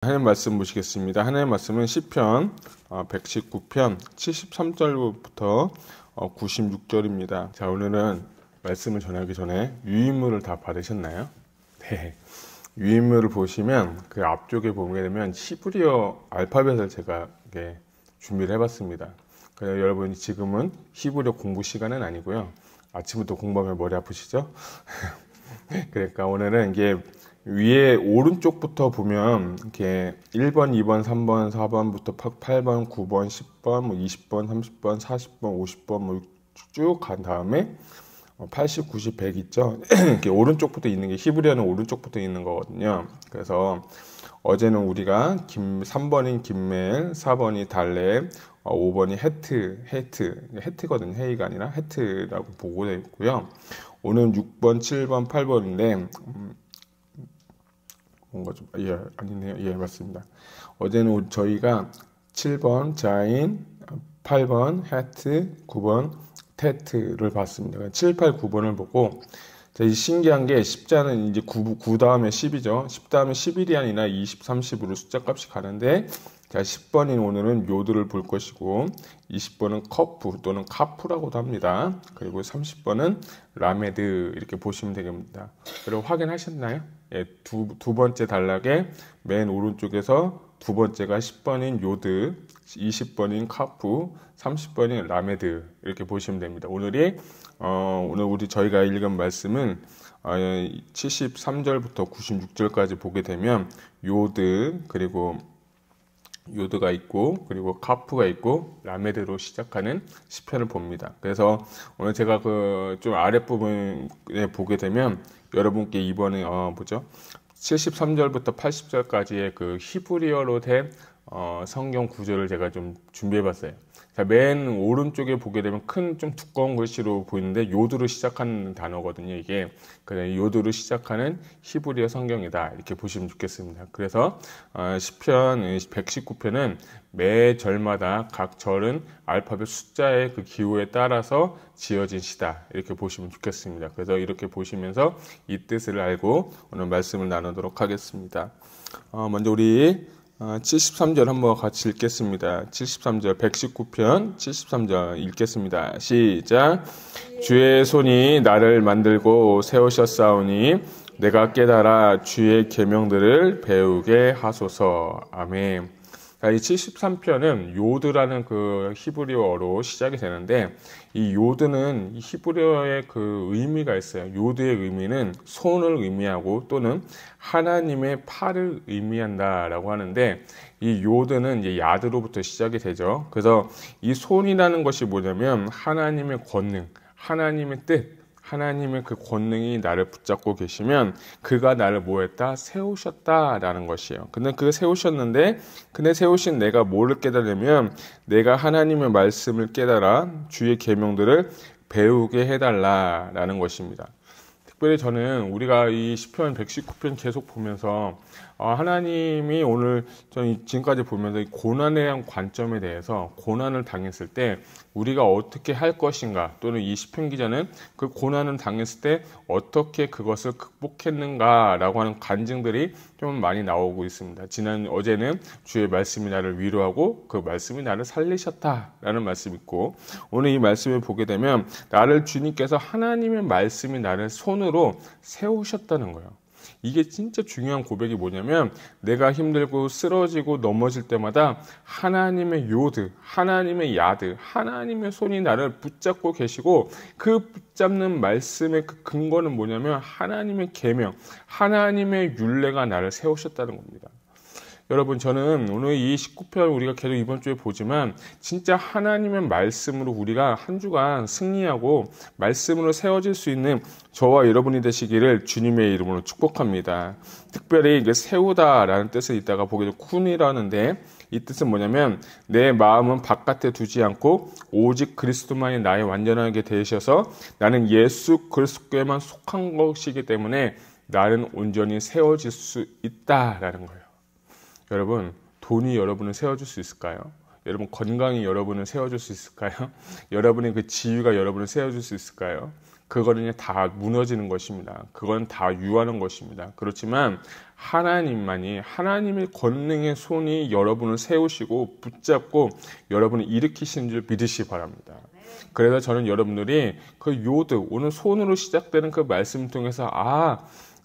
하나님 말씀 보시겠습니다. 하나님 말씀은 시편 119편 73절부터 96절입니다. 자, 오늘은 말씀을 전하기 전에 유인물을 다 받으셨나요? 네. 유인물을 보시면 그 앞쪽에 보게 되면 히브리어 알파벳을 제가 준비를 해봤습니다. 그래서 여러분이 지금은 히브리어 공부 시간은 아니고요. 아침부터 공부하면 머리 아프시죠? 그러니까 오늘은 이게 위에 오른쪽부터 보면 이렇게 1번, 2번, 3번, 4번부터 8번, 9번, 10번, 20번, 30번, 40번, 50번 쭉 간 다음에 80, 90, 100 있죠. 이렇게 오른쪽부터 있는 게 히브리어는 오른쪽부터 있는 거거든요. 그래서 어제는 우리가 3번인 김멜, 4번이 달렙, 5번이 헤트거든요. 헤이가 아니라 헤트라고 보고 있고요. 오늘은 6번, 7번, 8번인데 뭔가 좀, 아니네요. 예, 맞습니다. 어제는 저희가 7번 자인, 8번 헤트, 9번 테트를 봤습니다. 7, 8, 9번을 보고, 이 신기한 게 십자는 이제 9 다음에 10이죠. 10 다음에 11이 아니라 20, 30으로 숫자 값이 가는데, 자, 10번인 오늘은 요드를 볼 것이고, 20번은 커프 또는 카프라고도 합니다. 그리고 30번은 라메드 이렇게 보시면 되겠습니다. 그리고 확인하셨나요? 예, 두 번째 단락에 맨 오른쪽에서 두 번째가 10번인 요드, 20번인 카프, 30번인 라메드 이렇게 보시면 됩니다. 오늘 우리 저희가 읽은 말씀은 73절부터 96절까지 보게 되면 요드 그리고 요드가 있고 그리고 카프가 있고 라메드로 시작하는 시편을 봅니다. 그래서 오늘 제가 좀 아랫부분에 보게 되면 여러분께 이번에 73절부터 80절까지의 그 히브리어로 된 성경 구절을 제가 좀 준비해봤어요. 자, 맨 오른쪽에 보게 되면 큰 좀 두꺼운 글씨로 보이는데 요드로 시작하는 단어거든요. 이게 그냥 요드로 시작하는 히브리어 성경이다 이렇게 보시면 좋겠습니다. 그래서 시편 119편은 매 절마다 각 절은 알파벳 숫자의 그 기호에 따라서 지어진 시다 이렇게 보시면 좋겠습니다. 그래서 이렇게 보시면서 이 뜻을 알고 오늘 말씀을 나누도록 하겠습니다. 먼저 우리 73절 한번 같이 읽겠습니다. 73절 119편 73절 읽겠습니다. 시작. 주의 손이 나를 만들고 세우셨사오니 내가 깨달아 주의 계명들을 배우게 하소서. 아멘. 이 73편은 요드라는 그 히브리어로 시작이 되는데 이 요드는 히브리어의 그 의미가 있어요. 요드의 의미는 손을 의미하고 또는 하나님의 팔을 의미한다라고 하는데 이 요드는 이제 야드로부터 시작이 되죠. 그래서 이 손이라는 것이 뭐냐면 하나님의 권능, 하나님의 뜻, 하나님의 그 권능이 나를 붙잡고 계시면 그가 나를 뭐했다? 세우셨다라는 것이에요. 근데 근데 세우신 내가 뭐를 깨달으면 내가 하나님의 말씀을 깨달아 주의 계명들을 배우게 해달라라는 것입니다. 특별히 저는 우리가 이 시편 119편 계속 보면서 하나님이 오늘 저는 지금까지 보면서 이 고난에 대한 관점에 대해서 고난을 당했을 때 우리가 어떻게 할 것인가 또는 이 시편 기자는 그 고난을 당했을 때 어떻게 그것을 극복했는가라고 하는 간증들이 좀 많이 나오고 있습니다. 어제는 주의 말씀이 나를 위로하고 그 말씀이 나를 살리셨다라는 말씀이 있고 오늘 이 말씀을 보게 되면 나를 주님께서 하나님의 말씀이 나를 손으로 세우셨다는 거예요. 이게 진짜 중요한 고백이 뭐냐면 내가 힘들고 쓰러지고 넘어질 때마다 하나님의 요드, 하나님의 야드, 하나님의 손이 나를 붙잡고 계시고 그 붙잡는 말씀의 그 근거는 뭐냐면 하나님의 계명, 하나님의 율례가 나를 세우셨다는 겁니다. 여러분 저는 오늘 이 19편 우리가 계속 이번 주에 보지만 진짜 하나님의 말씀으로 우리가 한 주간 승리하고 말씀으로 세워질 수 있는 저와 여러분이 되시기를 주님의 이름으로 축복합니다. 특별히 이게 세우다라는 뜻을 이따가 보게 되면 쿤이라는데 이 뜻은 뭐냐면 내 마음은 바깥에 두지 않고 오직 그리스도만이 나의 완전하게 되셔서 나는 예수 그리스도께만 속한 것이기 때문에 나는 온전히 세워질 수 있다라는 거예요. 여러분, 돈이 여러분을 세워줄 수 있을까요? 여러분, 건강이 여러분을 세워줄 수 있을까요? 여러분의 그 지위가 여러분을 세워줄 수 있을까요? 그거는 다 무너지는 것입니다. 그건 다 유하는 것입니다. 그렇지만 하나님만이, 하나님의 권능의 손이 여러분을 세우시고 붙잡고 여러분을 일으키시는 줄 믿으시기 바랍니다. 그래서 저는 여러분들이 그 요드, 오늘 손으로 시작되는 그 말씀을 통해서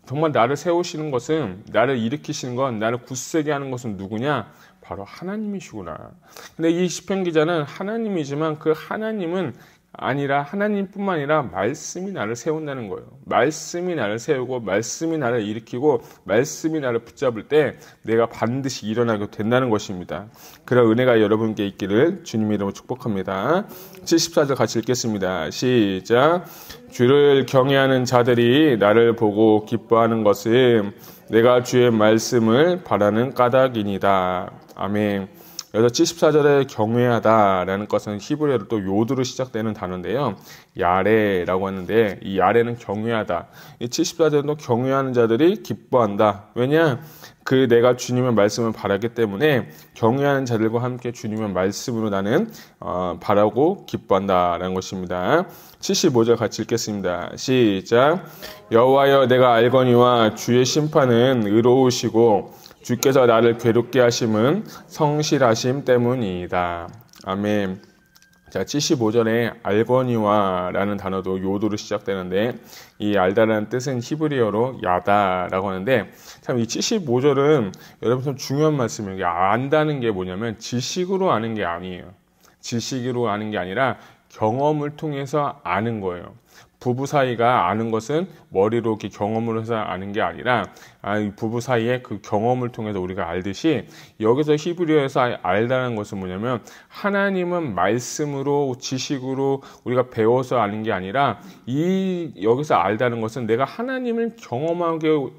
정말 나를 세우시는 것은, 나를 일으키시는 건, 나를 굳세게 하는 것은 누구냐? 바로 하나님이시구나. 근데 이 시편 기자는 하나님이지만 그 하나님은 아니라, 하나님뿐만 아니라 말씀이 나를 세운다는 거예요. 말씀이 나를 세우고 말씀이 나를 일으키고 말씀이 나를 붙잡을 때 내가 반드시 일어나게 된다는 것입니다. 그런 은혜가 여러분께 있기를 주님의 이름으로 축복합니다. 74절 같이 읽겠습니다. 시작. 주를 경외하는 자들이 나를 보고 기뻐하는 것은 내가 주의 말씀을 바라는 까닭이니이다. 아멘. 여기서 74절에 경외하다라는 것은 히브리어로 또 요드로 시작되는 단어인데요. 야레라고 하는데, 이 야레는 경외하다. 이 74절은 경외하는 자들이 기뻐한다. 왜냐? 내가 주님의 말씀을 바라기 때문에 경외하는 자들과 함께 주님의 말씀으로 나는 바라고 기뻐한다라는 것입니다. 75절 같이 읽겠습니다. 시작. 여호와여, 내가 알거니와 주의 심판은 의로우시고 주께서 나를 괴롭게 하심은 성실하심 때문이다. 아멘. 자, 75절에 알거니와라는 단어도 요도로 시작되는데, 이 알다라는 뜻은 히브리어로 야다라고 하는데, 참 이 75절은 여러분 좀 중요한 말씀이에요. 안다는 게 뭐냐면 지식으로 아는 게 아니에요. 지식으로 아는 게 아니라 경험을 통해서 아는 거예요. 부부 사이가 아는 것은 머리로 이렇게 경험을 해서 아는 게 아니라, 부부 사이의 그 경험을 통해서 우리가 알듯이, 여기서 히브리어에서 알다는 것은 뭐냐면 하나님은 말씀으로, 지식으로 우리가 배워서 아는 게 아니라, 여기서 알다는 것은 내가 하나님을 경험하기로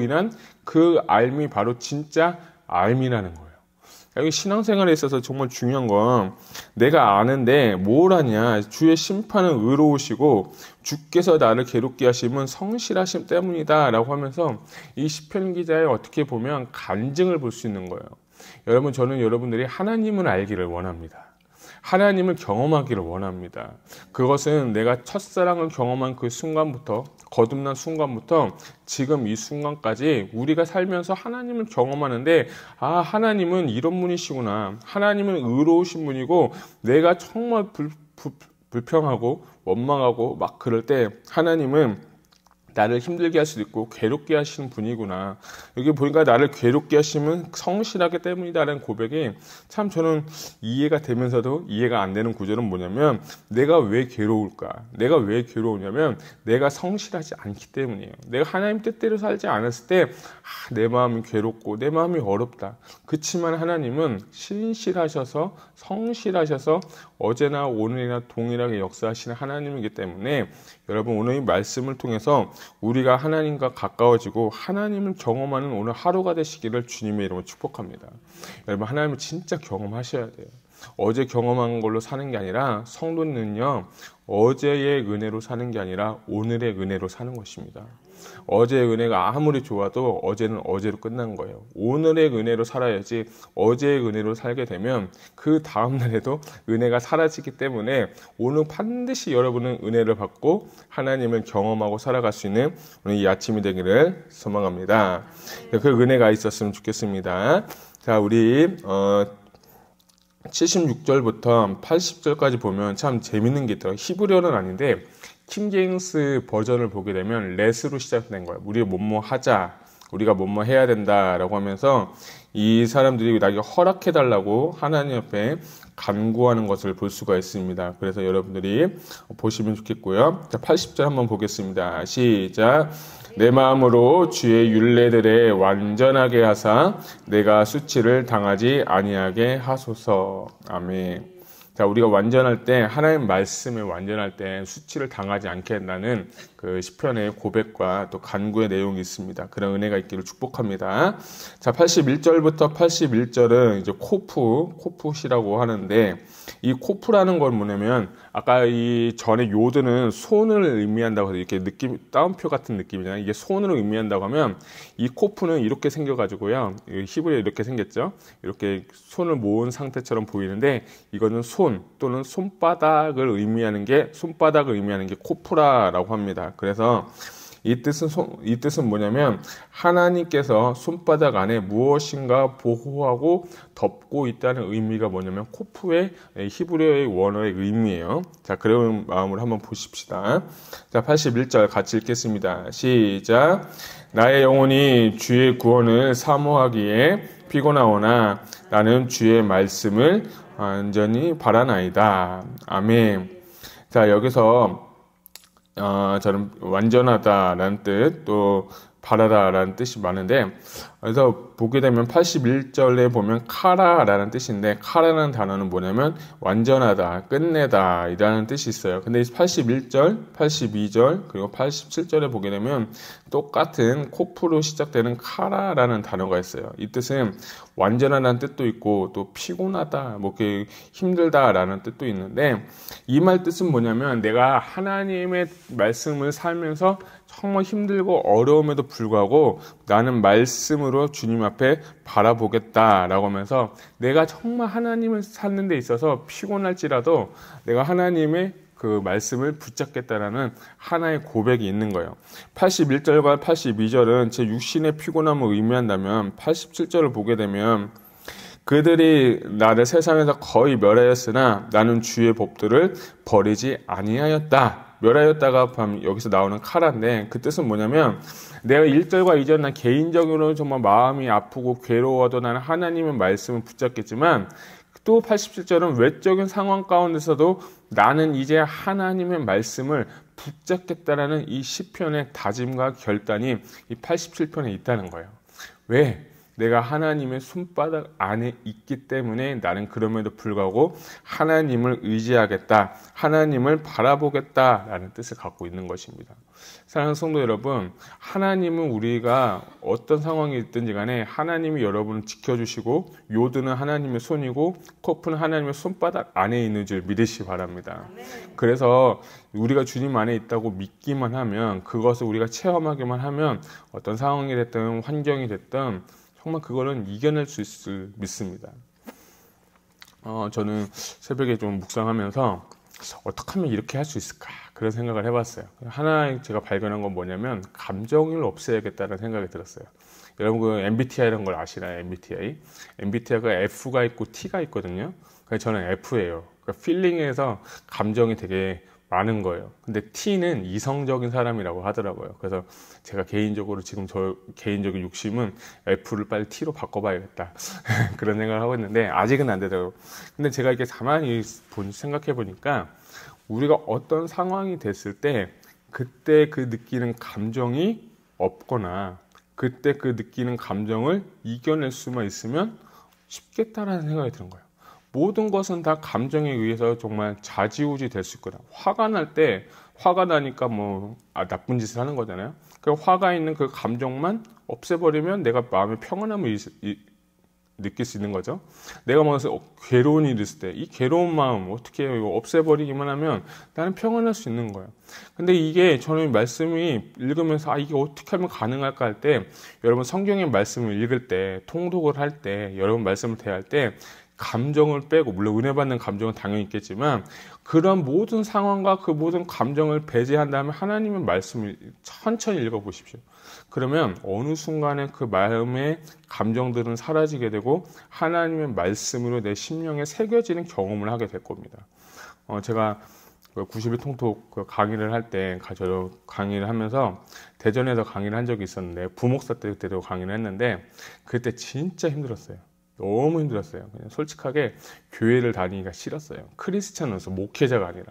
인한 그 알미, 바로 진짜 알미라는 거예요. 여기 신앙생활에 있어서 정말 중요한 건, 내가 아는데 뭘 하냐? 주의 심판은 의로우시고 주께서 나를 괴롭게 하심은 성실하심 때문이다 라고 하면서 이 시편 기자의 어떻게 보면 간증을 볼 수 있는 거예요. 여러분, 저는 여러분들이 하나님을 알기를 원합니다. 하나님을 경험하기를 원합니다. 그것은 내가 첫사랑을 경험한 그 순간부터, 거듭난 순간부터 지금 이 순간까지 우리가 살면서 하나님을 경험하는데, 하나님은 이런 분이시구나. 하나님은 의로우신 분이고, 내가 정말 불평하고 원망하고 막 그럴 때 하나님은 나를 힘들게 할 수도 있고 괴롭게 하시는 분이구나. 여기 보니까 나를 괴롭게 하시면 성실하기 때문이다라는 고백이 참 저는 이해가 되면서도 이해가 안 되는 구절은 뭐냐면, 내가 왜 괴로울까? 내가 왜 괴로우냐면 내가 성실하지 않기 때문이에요. 내가 하나님 뜻대로 살지 않았을 때 내 마음이 괴롭고 내 마음이 어렵다. 그렇지만 하나님은 신실하셔서 성실하셔서 어제나 오늘이나 동일하게 역사하시는 하나님이기 때문에, 여러분 오늘 이 말씀을 통해서 우리가 하나님과 가까워지고 하나님을 경험하는 오늘 하루가 되시기를 주님의 이름으로 축복합니다. 여러분, 하나님을 진짜 경험하셔야 돼요. 어제 경험한 걸로 사는 게 아니라, 성도는요 어제의 은혜로 사는 게 아니라 오늘의 은혜로 사는 것입니다. 어제의 은혜가 아무리 좋아도 어제는 어제로 끝난 거예요. 오늘의 은혜로 살아야지, 어제의 은혜로 살게 되면 그 다음날에도 은혜가 사라지기 때문에 오늘 반드시 여러분은 은혜를 받고 하나님을 경험하고 살아갈 수 있는 오늘 이 아침이 되기를 소망합니다. 그 은혜가 있었으면 좋겠습니다. 자, 우리 76절부터 80절까지 보면 참 재밌는 게 있더라고요. 히브리어는 아닌데 킹제임스 버전을 보게 되면 렛으로 시작된 거예요. 우리가 뭐뭐 하자, 우리가 뭐뭐 해야 된다라고 하면서 이 사람들이 나에게 허락해달라고 하나님 앞에 간구하는 것을 볼 수가 있습니다. 그래서 여러분들이 보시면 좋겠고요. 자, 80절 한번 보겠습니다. 시작. 내 마음으로 주의 율례들에 완전하게 하사 내가 수치를 당하지 아니하게 하소서. 아멘. 자, 우리가 완전할 때, 하나님 말씀에 완전할 때 수치를 당하지 않게 한다는 그 시편의 고백과 또 간구의 내용이 있습니다. 그런 은혜가 있기를 축복합니다. 자, 81절부터 81절은 이제 코풋이라고 하는데, 이 코프라는 건 뭐냐면, 아까 이 전에 요드는 손을 의미한다고 해서 이렇게 따옴표 같은 느낌이잖아요. 이게 손으로 의미한다고 하면, 이 코프는 이렇게 생겨가지고요. 히브리어 이렇게 생겼죠. 이렇게 손을 모은 상태처럼 보이는데, 이거는 손 또는 손바닥을 의미하는 게 코프라라고 합니다. 그래서 이 뜻은 뭐냐면 하나님께서 손바닥 안에 무엇인가 보호하고 덮고 있다는 의미가 뭐냐면 코프의 히브리어의 원어의 의미예요. 자, 그런 마음으로 한번 보십시다. 자, 81절 같이 읽겠습니다. 시작. 나의 영혼이 주의 구원을 사모하기에 피곤하오나 나는 주의 말씀을 완전히 바라나이다. 아멘. 자, 여기서 저는 완전하다라는 뜻, 또 바라다라는 뜻이 많은데, 그래서 보게 되면 81절에 보면 카라라는 뜻인데, 카라라는 단어는 뭐냐면 완전하다, 끝내다 이라는 뜻이 있어요. 근데 81절, 82절, 그리고 87절에 보게 되면 똑같은 코프로 시작되는 카라라는 단어가 있어요. 이 뜻은 완전하다는 뜻도 있고 또 피곤하다, 뭐 이렇게 힘들다라는 뜻도 있는데, 이 말 뜻은 뭐냐면 내가 하나님의 말씀을 살면서 정말 힘들고 어려움에도 불구하고 나는 말씀으로 주님 앞에 바라보겠다라고 하면서 내가 정말 하나님을 찾는 데 있어서 피곤할지라도 내가 하나님의 그 말씀을 붙잡겠다라는 하나의 고백이 있는 거예요. 81절과 82절은 제 육신의 피곤함을 의미한다면 87절을 보게 되면 그들이 나를 세상에서 거의 멸하였으나 나는 주의 법들을 버리지 아니하였다. 멸하였다가 여기서 나오는 카라인데 그 뜻은 뭐냐면 내가 1절과 2절 난 개인적으로 정말 마음이 아프고 괴로워도 나는 하나님의 말씀을 붙잡겠지만 또 87절은 외적인 상황 가운데서도 나는 이제 하나님의 말씀을 붙잡겠다라는 이 시편의 다짐과 결단이 이 87편에 있다는 거예요. 왜? 내가 하나님의 손바닥 안에 있기 때문에 나는 그럼에도 불구하고 하나님을 의지하겠다, 하나님을 바라보겠다라는 뜻을 갖고 있는 것입니다. 사랑하는 성도 여러분, 하나님은 우리가 어떤 상황이 있든지 간에 하나님이 여러분을 지켜주시고 요드는 하나님의 손이고 코프는 하나님의 손바닥 안에 있는 줄 믿으시기 바랍니다. 그래서 우리가 주님 안에 있다고 믿기만 하면, 그것을 우리가 체험하기만 하면 어떤 상황이 됐든 환경이 됐든 정말 그거는 이겨낼 수 있을 믿습니다. 저는 새벽에 좀 묵상하면서 어떻게 하면 이렇게 할 수 있을까 그런 생각을 해봤어요. 하나 제가 발견한 건 뭐냐면 감정을 없애야겠다는 생각이 들었어요. 여러분 그 MBTI라는 걸 아시나요? MBTI가 F가 있고 T가 있거든요. 그래서 저는 F예요. 그러니까 필링에서 감정이 되게 많은 거예요. 근데 T는 이성적인 사람이라고 하더라고요. 그래서 제가 개인적으로 지금 저 개인적인 욕심은 F를 빨리 T로 바꿔봐야겠다 그런 생각을 하고 있는데 아직은 안 되더라고요. 근데 제가 이렇게 가만히 생각해 보니까 우리가 어떤 상황이 됐을 때 그때 그 느끼는 감정이 없거나 그때 그 느끼는 감정을 이겨낼 수만 있으면 쉽겠다라는 생각이 드는 거예요. 모든 것은 다 감정에 의해서 정말 좌지우지 될 수 있거나, 화가 날 때 화가 나니까 나쁜 짓을 하는 거잖아요. 그 화가 있는 그 감정만 없애버리면 내가 마음의 평안함을 느낄 수 있는 거죠. 내가 먼저 괴로운 일이 있을 때 이 괴로운 마음 어떻게 해요? 이거 없애버리기만 하면 나는 평안할 수 있는 거예요. 근데 이게 저는 말씀이 읽으면서 이게 어떻게 하면 가능할까 할 때, 여러분 성경의 말씀을 읽을 때, 통독을 할 때, 여러분 말씀을 대할 때 감정을 빼고, 물론 은혜 받는 감정은 당연히 있겠지만 그런 모든 상황과 그 모든 감정을 배제한 다음에 하나님의 말씀을 천천히 읽어보십시오. 그러면 어느 순간에 그 마음의 감정들은 사라지게 되고 하나님의 말씀으로 내 심령에 새겨지는 경험을 하게 될 겁니다. 제가 90일 통독 강의를 할 때, 강의를 하면서 대전에서 강의를 한 적이 있었는데, 부목사 때도 강의를 했는데 그때 진짜 힘들었어요. 너무 힘들었어요. 그냥 솔직하게 교회를 다니기가 싫었어요. 크리스찬으로서, 목회자가 아니라.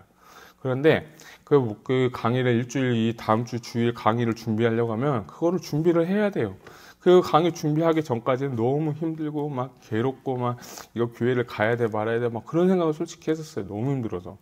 그런데 그 강의를 일주일, 다음 주 주일 강의를 준비하려고 하면 그거를 준비를 해야 돼요. 그 강의 준비하기 전까지는 너무 힘들고 막 괴롭고 이거 교회를 가야 돼 말아야 돼 그런 생각을 솔직히 했었어요. 너무 힘들어서.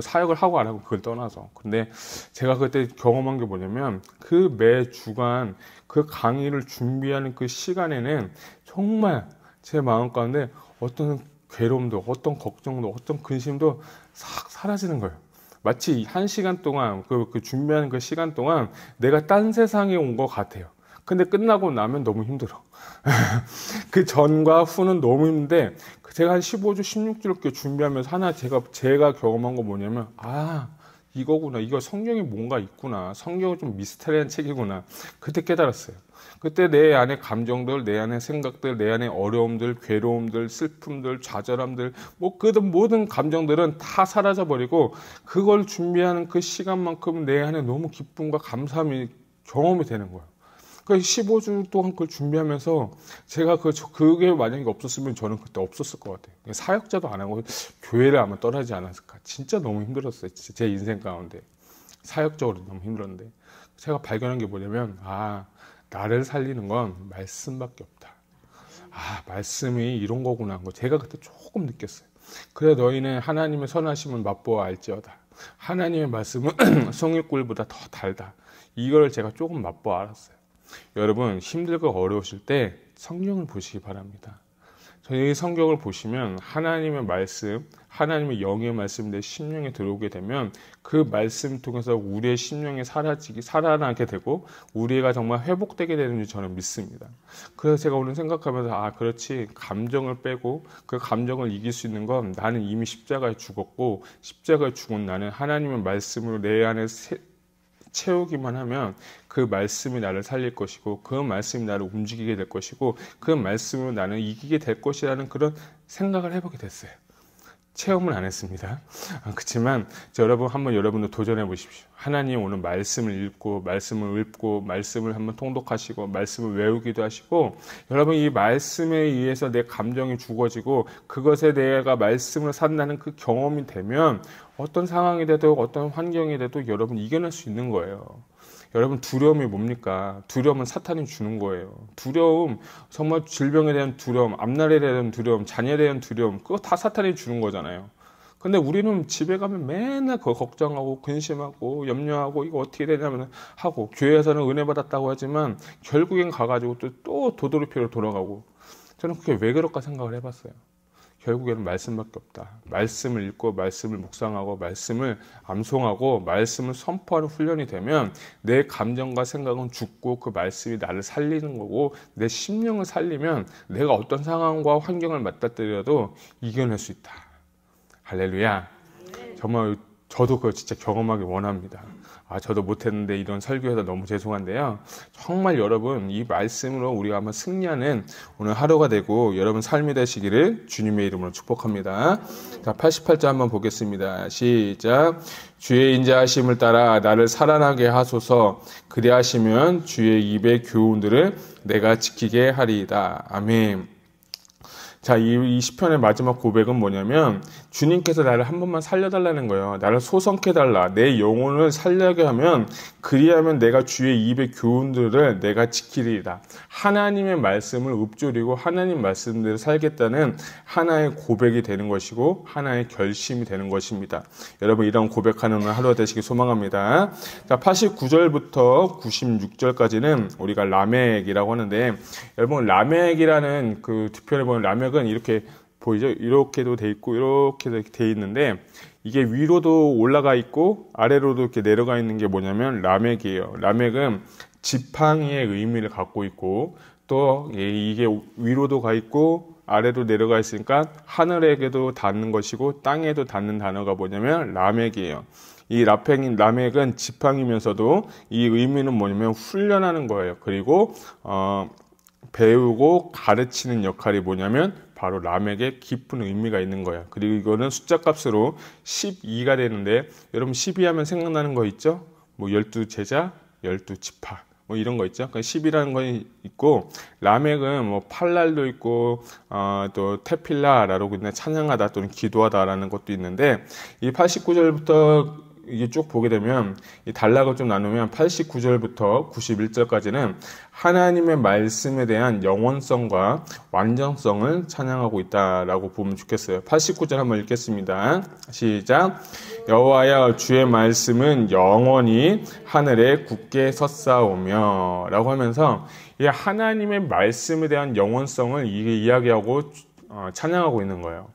사역을 하고 안 하고 그걸 떠나서. 근데 제가 그때 경험한 게 뭐냐면 그 매 주간 그 강의를 준비하는 그 시간에는 정말 제 마음 가운데 어떤 괴로움도, 어떤 걱정도, 어떤 근심도 싹 사라지는 거예요. 마치 1시간 동안, 그 준비하는 그 시간 동안 내가 딴 세상에 온 것 같아요. 근데 끝나고 나면 너무 힘들어. 그 전과 후는 너무 힘든데, 제가 한 15주, 16주 이렇게 준비하면서 제가 경험한 거 뭐냐면, 이거구나. 이거 성경에 뭔가 있구나. 성경은 좀 미스터리한 책이구나. 그때 깨달았어요. 그때 내 안에 감정들, 내 안에 생각들, 내 안에 어려움들, 괴로움들, 슬픔들, 좌절함들, 뭐 그 모든 감정들은 다 사라져 버리고 그걸 준비하는 그 시간만큼 내 안에 너무 기쁨과 감사함이 경험이 되는 거예요. 그러니까 15주 동안 그걸 준비하면서 제가 그게 만약에 없었으면 저는 그때 없었을 것 같아요. 사역자도 안 하고 교회를 아마 떠나지 않았을까. 진짜 너무 힘들었어요. 진짜 제 인생 가운데. 사역적으로 너무 힘들었는데. 제가 발견한 게 뭐냐면, 나를 살리는 건 말씀밖에 없다. 말씀이 이런 거구나 하고 제가 그때 조금 느꼈어요. 그래 너희는 하나님의 선하심을 맛보아 알지어다. 하나님의 말씀은 송이꿀보다 더 달다. 이걸 제가 조금 맛보아 알았어요. 여러분 힘들고 어려우실 때 성경을 보시기 바랍니다. 저희 성경을 보시면 하나님의 말씀, 하나님의 영의 말씀 내 심령에 들어오게 되면 그 말씀 통해서 우리의 심령이 살아나게 되고 우리가 정말 회복되게 되는 줄 저는 믿습니다. 그래서 제가 오늘 생각하면서 그렇지, 감정을 빼고 그 감정을 이길 수 있는 건 나는 이미 십자가에 죽었고 십자가에 죽은 나는 하나님의 말씀으로 내 안에 채우기만 하면 그 말씀이 나를 살릴 것이고 그 말씀이 나를 움직이게 될 것이고 그 말씀으로 나는 이기게 될 것이라는 그런 생각을 해보게 됐어요. 체험은 안 했습니다. 그렇지만 한번 여러분도 도전해 보십시오. 하나님 오늘 말씀을 읽고 말씀을 한번 통독하시고 말씀을 외우기도 하시고 여러분 이 말씀에 의해서 내 감정이 죽어지고 그것에 내가 말씀을 산다는 그 경험이 되면 어떤 상황이 돼도 어떤 환경이 돼도 여러분 이겨낼 수 있는 거예요. 여러분 두려움이 뭡니까? 두려움은 사탄이 주는 거예요. 두려움, 정말 질병에 대한 두려움, 앞날에 대한 두려움, 자녀에 대한 두려움, 그거 다 사탄이 주는 거잖아요. 근데 우리는 집에 가면 맨날 그거 걱정하고 근심하고 염려하고 이거 어떻게 되냐면 하고 교회에서는 은혜 받았다고 하지만 결국엔 가가지고 또 도돌이표로 돌아가고 저는 그게 왜 그럴까 생각을 해봤어요. 결국에는 말씀밖에 없다. 말씀을 읽고 말씀을 묵상하고 말씀을 암송하고 말씀을 선포하는 훈련이 되면 내 감정과 생각은 죽고 그 말씀이 나를 살리는 거고 내 심령을 살리면 내가 어떤 상황과 환경을 맞닥뜨려도 이겨낼 수 있다. 할렐루야. 정말 저도 그거 진짜 경험하기 원합니다. 저도 못했는데 이런 설교해서 너무 죄송한데요. 정말 여러분 이 말씀으로 우리가 한번 승리하는 오늘 하루가 되고 여러분 삶이 되시기를 주님의 이름으로 축복합니다. 자, 88절 한번 보겠습니다. 시작. 주의 인자하심을 따라 나를 살아나게 하소서. 그리하시면 주의 입의 교훈들을 내가 지키게 하리이다. 아멘. 자, 이 시편의 마지막 고백은 뭐냐면 주님께서 나를 한 번만 살려달라는 거예요. 나를 소성케 달라. 내 영혼을 살려게 하면 그리하면 내가 주의 입의 교훈들을 내가 지키리이다. 하나님의 말씀을 읊조리고 하나님 말씀대로 살겠다는 하나의 고백이 되는 것이고 하나의 결심이 되는 것입니다. 여러분 이런 고백하는 하루가 되시길 소망합니다. 자, 89절부터 96절까지는 우리가 라멕이라고 하는데 여러분 라멕이라는 그 뒤편에 보면 라멕은 이렇게 보이죠? 이렇게도 돼 있고 이렇게도 돼 있는데 이게 위로도 올라가 있고 아래로도 이렇게 내려가 있는 게 뭐냐면 라멕이에요. 라멕은 지팡이의 의미를 갖고 있고 또 이게 위로도 가 있고 아래로 내려가 있으니까 하늘에게도 닿는 것이고 땅에도 닿는 단어가 뭐냐면 라멕이에요. 이 라멕은 지팡이면서도 이 의미는 뭐냐면 훈련하는 거예요. 그리고 배우고 가르치는 역할이 뭐냐면 바로 라멕의 깊은 의미가 있는 거예요. 그리고 이거는 숫자 값으로 12가 되는데 여러분 12 하면 생각나는 거 있죠? 뭐 12제자, 12지파 뭐 이런 거 있죠? 10이라는 거 있고 라멕은 뭐 팔랄도 있고 또 테필라라고 그냥 찬양하다 또는 기도하다라는 것도 있는데 이 89절부터 이게 쭉 보게 되면 이 단락을 좀 나누면 89절부터 91절까지는 하나님의 말씀에 대한 영원성과 완전성을 찬양하고 있다라고 보면 좋겠어요. 89절 한번 읽겠습니다. 시작. 여호와여 주의 말씀은 영원히 하늘에 굳게 섰사오며 라고 하면서 이 하나님의 말씀에 대한 영원성을 이야기하고 찬양하고 있는 거예요.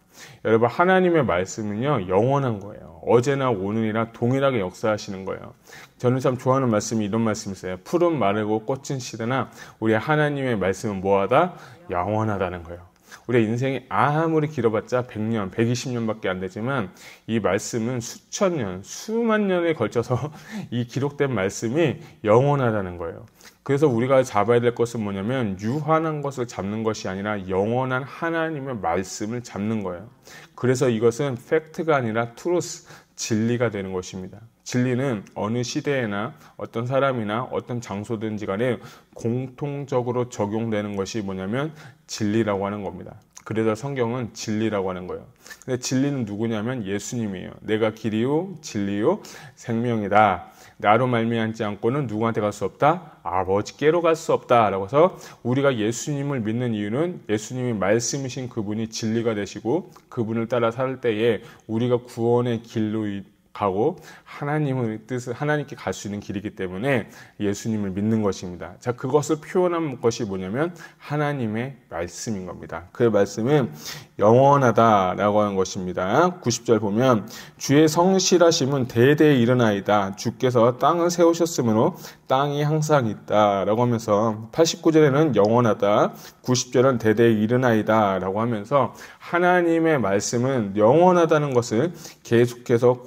여러분 하나님의 말씀은요 영원한 거예요. 어제나 오늘이나 동일하게 역사하시는 거예요. 저는 참 좋아하는 말씀이 이런 말씀이 있어요. 푸른 마르고 꽃은 시드나 우리 하나님의 말씀은 뭐하다? 영원하다는 거예요. 우리의 인생이 아무리 길어봤자 100년, 120년밖에 안 되지만 이 말씀은 수천 년, 수만 년에 걸쳐서 이 기록된 말씀이 영원하다는 거예요. 그래서 우리가 잡아야 될 것은 뭐냐면 유한한 것을 잡는 것이 아니라 영원한 하나님의 말씀을 잡는 거예요. 그래서 이것은 팩트가 아니라 트루스, 진리가 되는 것입니다. 진리는 어느 시대에나 어떤 사람이나 어떤 장소든지 간에 공통적으로 적용되는 것이 뭐냐면 진리라고 하는 겁니다. 그래서 성경은 진리라고 하는 거예요. 근데 진리는 누구냐면 예수님이에요. 내가 길이요 진리요 생명이다. 나로 말미암지 않고는 누구한테 갈 수 없다? 아버지께로 갈 수 없다. 라고 해서 우리가 예수님을 믿는 이유는 예수님이 말씀이신 그분이 진리가 되시고 그분을 따라 살 때에 우리가 구원의 길로 가고 하나님의 뜻을 하나님께 갈 수 있는 길이기 때문에 예수님을 믿는 것입니다. 자, 그것을 표현한 것이 뭐냐면 하나님의 말씀인 겁니다. 그 말씀은 영원하다라고 하는 것입니다. 90절 보면 주의 성실하심은 대대에 이르나이다. 주께서 땅을 세우셨으므로 땅이 항상 있다라고 하면서 89절에는 영원하다, 90절은 대대에 이르나이다 라고 하면서 하나님의 말씀은 영원하다는 것을 계속해서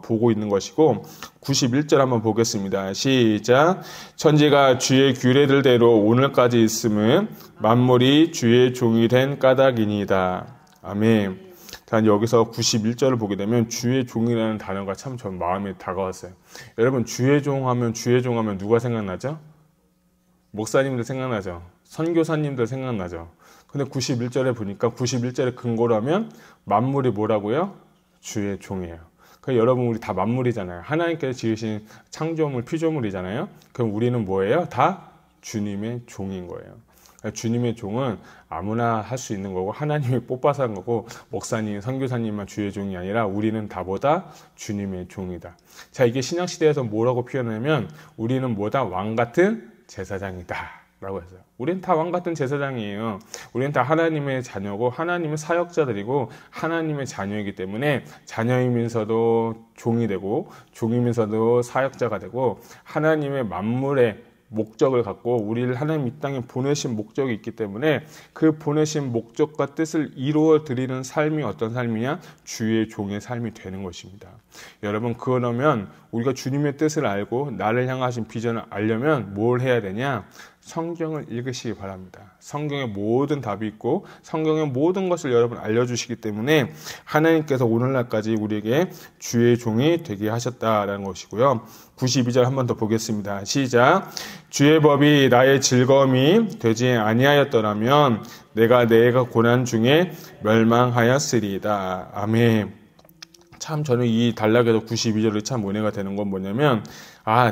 보고 있는 것이고 91절 한번 보겠습니다. 시작. 천지가 주의 규례들대로 오늘까지 있음은 만물이 주의 종이 된 까닭이니이다. 아멘. 단 여기서 91절을 보게 되면 주의 종이라는 단어가 참 전 마음에 다가왔어요. 여러분 주의 종하면 누가 생각나죠? 목사님들 생각나죠? 선교사님들 생각나죠? 근데 91절에 보니까 91절의 근거로 하면 만물이 뭐라고요? 주의 종이에요. 그러니까 여러분 우리 다 만물이잖아요. 하나님께서 지으신 창조물, 피조물이잖아요. 그럼 우리는 뭐예요? 다 주님의 종인 거예요. 그러니까 주님의 종은 아무나 할 수 있는 거고 하나님이 뽑아서 한 거고 목사님, 선교사님만 주의 종이 아니라 우리는 다보다 주님의 종이다. 자, 이게 신약시대에서 뭐라고 표현하냐면 우리는 뭐다? 왕같은 제사장이다 라고 했어요. 우리는 다 왕같은 제사장이에요. 우리는 다 하나님의 자녀고 하나님의 사역자들이고 하나님의 자녀이기 때문에 자녀이면서도 종이 되고 종이면서도 사역자가 되고 하나님의 만물의 목적을 갖고 우리를 하나님 이 땅에 보내신 목적이 있기 때문에 그 보내신 목적과 뜻을 이루어 드리는 삶이 어떤 삶이냐? 주의 종의 삶이 되는 것입니다. 여러분 그러면 우리가 주님의 뜻을 알고 나를 향하신 비전을 알려면 뭘 해야 되냐? 성경을 읽으시기 바랍니다. 성경에 모든 답이 있고 성경의 모든 것을 여러분 알려주시기 때문에 하나님께서 오늘날까지 우리에게 주의 종이 되게 하셨다라는 것이고요. 92절 한 번 더 보겠습니다. 시작. 주의 법이 나의 즐거움이 되지 아니하였더라면 내가 고난 중에 멸망하였으리이다. 아멘. 참 저는 이 단락에서 92절이 참 은혜가 되는 건 뭐냐면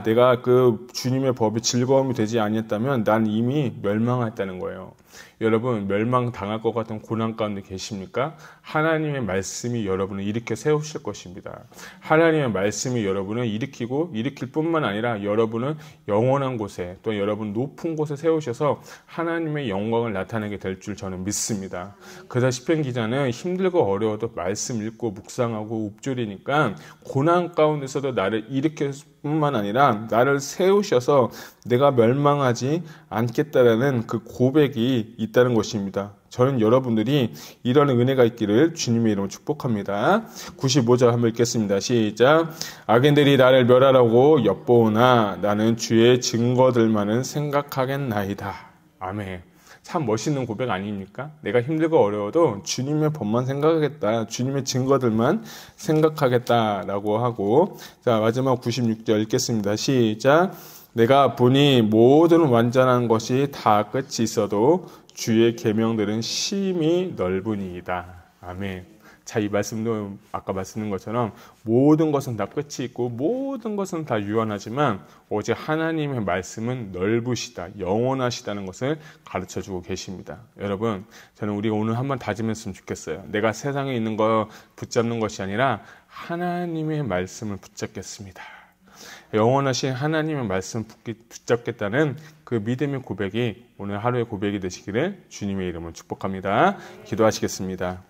내가 그 주님의 법이 즐거움이 되지 아니했다면 난 이미 멸망했다는 거예요. 여러분 멸망당할 것 같은 고난 가운데 계십니까? 하나님의 말씀이 여러분을 일으켜 세우실 것입니다. 하나님의 말씀이 여러분을 일으킬 뿐만 아니라 여러분은 영원한 곳에 또 여러분 높은 곳에 세우셔서 하나님의 영광을 나타내게 될 줄 저는 믿습니다. 그래서 시편 기자는 힘들고 어려워도 말씀 읽고 묵상하고 읊조리니까 고난 가운데서도 나를 일으킬 뿐만 아니라 나를 세우셔서 내가 멸망하지 않겠다라는 그 고백이 있다는 것입니다. 저는 여러분들이 이런 은혜가 있기를 주님의 이름으로 축복합니다. 95절 한번 읽겠습니다. 시작. 악인들이 나를 멸하라고 엿보으나 나는 주의 증거들만은 생각하겠나이다. 아멘. 참 멋있는 고백 아닙니까? 내가 힘들고 어려워도 주님의 법만 생각하겠다. 주님의 증거들만 생각하겠다라고 하고 자 마지막 96절 읽겠습니다. 시작. 내가 보니 모든 완전한 것이 다 끝이 있어도 주의 계명들은 심히 넓으니이다. 아멘. 자, 이 말씀도 아까 말씀드린 것처럼 모든 것은 다 끝이 있고 모든 것은 다 유한하지만 오직 하나님의 말씀은 넓으시다, 영원하시다는 것을 가르쳐주고 계십니다. 여러분, 저는 우리가 오늘 한번 다짐했으면 좋겠어요. 내가 세상에 있는 거 붙잡는 것이 아니라 하나님의 말씀을 붙잡겠습니다. 영원하신 하나님의 말씀 붙잡겠다는 그 믿음의 고백이 오늘 하루의 고백이 되시기를 주님의 이름으로 축복합니다. 기도하시겠습니다.